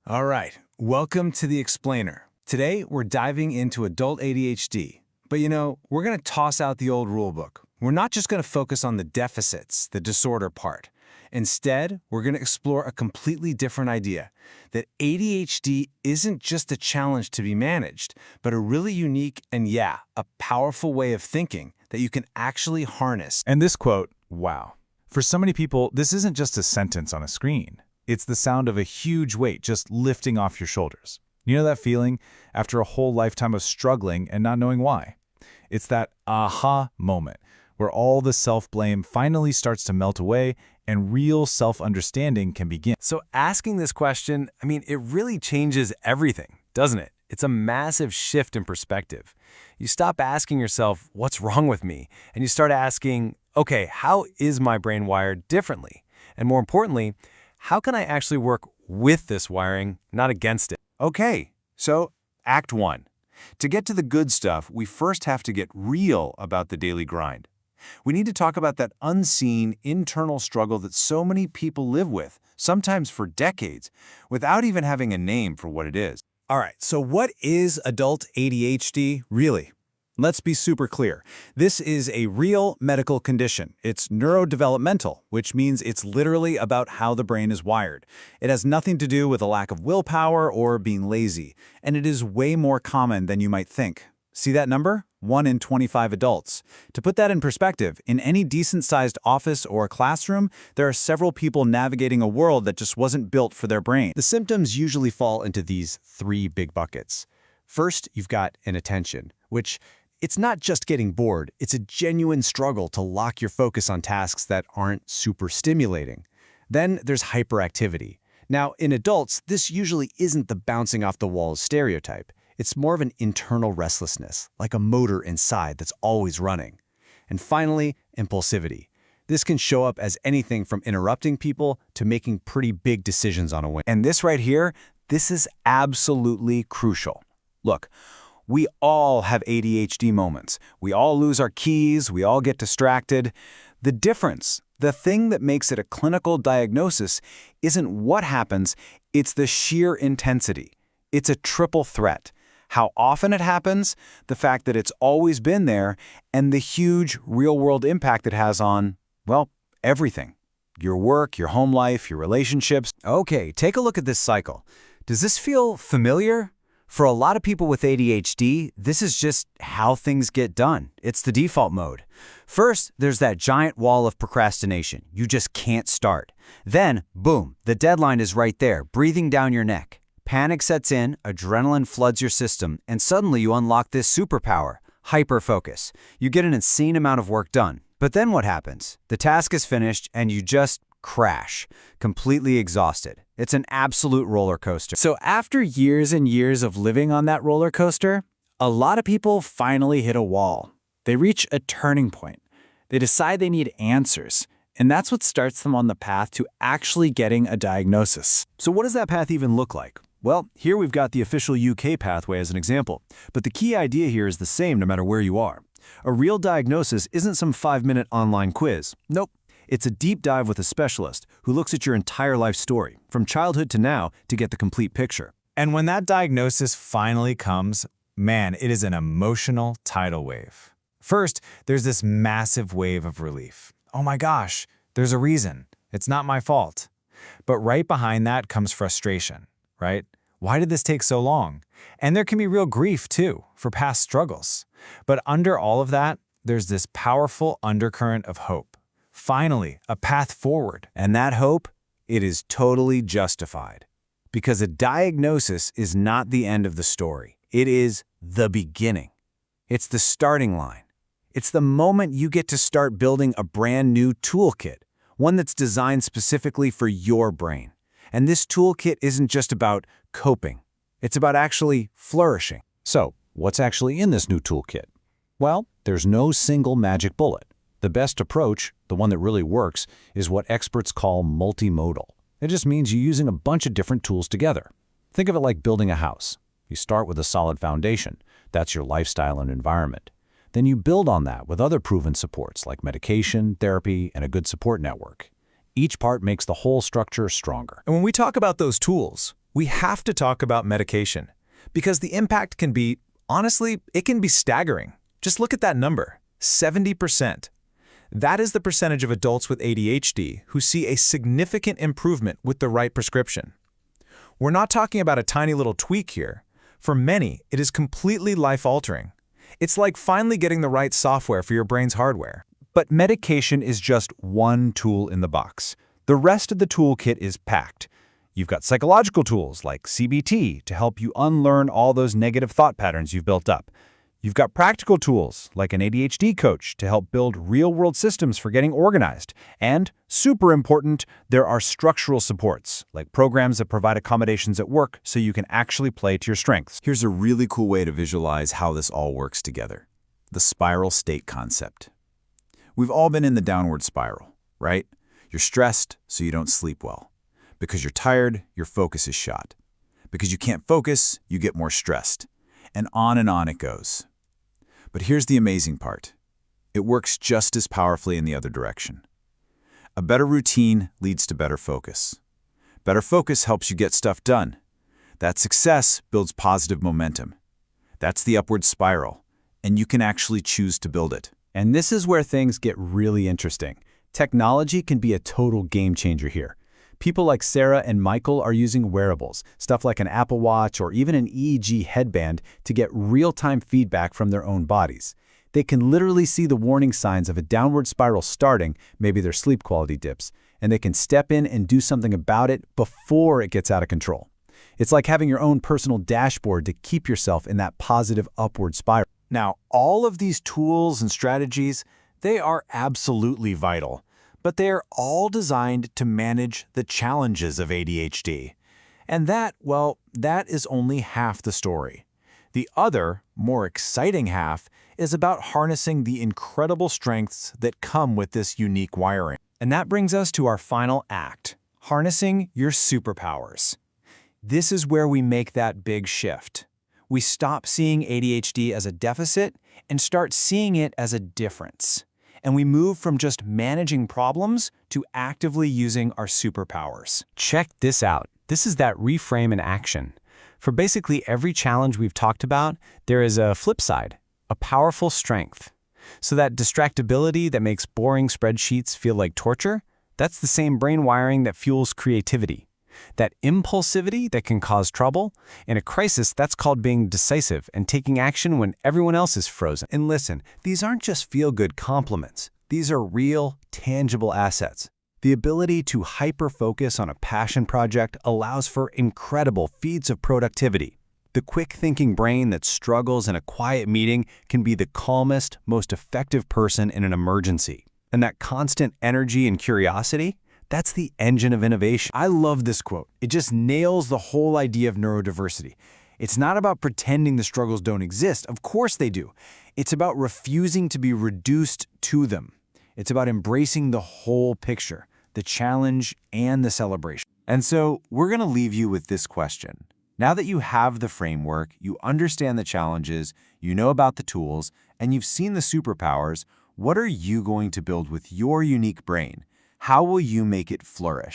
All right, welcome to The Explainer. Today, we're diving into adult ADHD. But we're going to toss out the old rulebook. We're not just going to focus on the deficits, the disorder part. Instead, we're going to explore a completely different idea, that ADHD isn't just a challenge to be managed, but a really unique and, a powerful way of thinking that you can actually harness. And this quote, wow. For so many people, this isn't just a sentence on a screen. It's the sound of a huge weight just lifting off your shoulders. You know that feeling after a whole lifetime of struggling and not knowing why? It's that aha moment where all the self-blame finally starts to melt away and real self-understanding can begin. So asking this question, it really changes everything, doesn't it? It's a massive shift in perspective. You stop asking yourself, what's wrong with me? And you start asking, okay, how is my brain wired differently? And more importantly, how can I actually work with this wiring, not against it? Okay, so Act 1. To get to the good stuff, we first have to get real about the daily grind. We need to talk about that unseen, internal struggle that so many people live with, sometimes for decades, without even having a name for what it is. All right, so what is adult ADHD really? Let's be super clear. This is a real medical condition. It's neurodevelopmental, which means it's literally about how the brain is wired. It has nothing to do with a lack of willpower or being lazy, and it is way more common than you might think. See that number? 1 in 25 adults. To put that in perspective, in any decent-sized office or classroom, there are several people navigating a world that just wasn't built for their brain. The symptoms usually fall into these 3 big buckets. First, you've got inattention, which it's not just getting bored, it's a genuine struggle to lock your focus on tasks that aren't super stimulating. Then there's hyperactivity. Now, in adults, this usually isn't the bouncing off the walls stereotype. It's more of an internal restlessness, like a motor inside that's always running. And finally, impulsivity. This can show up as anything from interrupting people to making pretty big decisions on a whim. And this right here, this is absolutely crucial. Look, we all have ADHD moments. We all lose our keys, we all get distracted. The difference, the thing that makes it a clinical diagnosis, isn't what happens, it's the sheer intensity. It's a triple threat. How often it happens, the fact that it's always been there, and the huge real-world impact it has on, well, everything. Your work, your home life, your relationships. Okay, take a look at this cycle. Does this feel familiar? For a lot of people with ADHD, this is just how things get done. It's the default mode. First, there's that giant wall of procrastination. You just can't start. Then, boom, the deadline is right there, breathing down your neck. Panic sets in, adrenaline floods your system, and suddenly you unlock this superpower, hyper-focus. You get an insane amount of work done. But then what happens? The task is finished and you just crash, completely exhausted. It's an absolute roller coaster. So after years and years of living on that roller coaster, a lot of people finally hit a wall. They reach a turning point. They decide they need answers. And that's what starts them on the path to actually getting a diagnosis. So what does that path even look like? Well, here we've got the official UK pathway as an example. But the key idea here is the same no matter where you are. A real diagnosis isn't some 5-minute online quiz. Nope. It's a deep dive with a specialist who looks at your entire life story, from childhood to now, to get the complete picture. And when that diagnosis finally comes, man, it is an emotional tidal wave. First, there's this massive wave of relief. Oh my gosh, there's a reason. It's not my fault. But right behind that comes frustration, right? Why did this take so long? And there can be real grief, too, for past struggles. But under all of that, there's this powerful undercurrent of hope. Finally, a path forward. And that hope, it is totally justified. Because a diagnosis is not the end of the story. It is the beginning. It's the starting line. It's the moment you get to start building a brand new toolkit, one that's designed specifically for your brain. And this toolkit isn't just about coping. It's about actually flourishing. So, what's actually in this new toolkit? Well, there's no single magic bullet. The best approach, the one that really works, is what experts call multimodal. It just means you're using a bunch of different tools together. Think of it like building a house. You start with a solid foundation. That's your lifestyle and environment. Then you build on that with other proven supports like medication, therapy, and a good support network. Each part makes the whole structure stronger. And when we talk about those tools, We have to talk about medication, because the impact can be, honestly, it can be staggering. Just look at that number, 70%. That is the percentage of adults with ADHD who see a significant improvement with the right prescription. We're not talking about a tiny little tweak here. For many, it is completely life-altering. It's like finally getting the right software for your brain's hardware. But medication is just one tool in the box. The rest of the toolkit is packed. You've got psychological tools like CBT to help you unlearn all those negative thought patterns you've built up. You've got practical tools like an ADHD coach to help build real-world systems for getting organized. And, super important, there are structural supports, like programs that provide accommodations at work so you can actually play to your strengths. Here's a really cool way to visualize how this all works together. The spiral state concept. We've all been in the downward spiral, right? You're stressed, so you don't sleep well. Because you're tired, your focus is shot. Because you can't focus, you get more stressed. And on it goes. But here's the amazing part. It works just as powerfully in the other direction. A better routine leads to better focus. Better focus helps you get stuff done. That success builds positive momentum. That's the upward spiral, and you can actually choose to build it. And this is where things get really interesting. Technology can be a total game changer here. People like Sarah and Michael are using wearables, stuff like an Apple Watch or even an EEG headband, to get real-time feedback from their own bodies. They can literally see the warning signs of a downward spiral starting, maybe their sleep quality dips, and they can step in and do something about it before it gets out of control. It's like having your own personal dashboard to keep yourself in that positive upward spiral. Now, all of these tools and strategies, they are absolutely vital. But they are all designed to manage the challenges of ADHD. And that, well, that is only half the story. The other, more exciting half is about harnessing the incredible strengths that come with this unique wiring. And that brings us to our final act, harnessing your superpowers. This is where we make that big shift. We stop seeing ADHD as a deficit and start seeing it as a difference. And we move from just managing problems to actively using our superpowers. Check this out. This is that reframe in action. For basically every challenge we've talked about, there is a flip side, a powerful strength. So that distractibility that makes boring spreadsheets feel like torture, that's the same brain wiring that fuels creativity. That impulsivity that can cause trouble, in a crisis that's called being decisive and taking action when everyone else is frozen. And listen, these aren't just feel-good compliments. These are real, tangible assets. The ability to hyper-focus on a passion project allows for incredible feats of productivity. The quick-thinking brain that struggles in a quiet meeting can be the calmest, most effective person in an emergency. And that constant energy and curiosity, that's the engine of innovation. I love this quote. It just nails the whole idea of neurodiversity. It's not about pretending the struggles don't exist. Of course they do. It's about refusing to be reduced to them. It's about embracing the whole picture, the challenge and the celebration. And so we're going to leave you with this question. Now that you have the framework, you understand the challenges, you know about the tools, and you've seen the superpowers, what are you going to build with your unique brain? How will you make it flourish?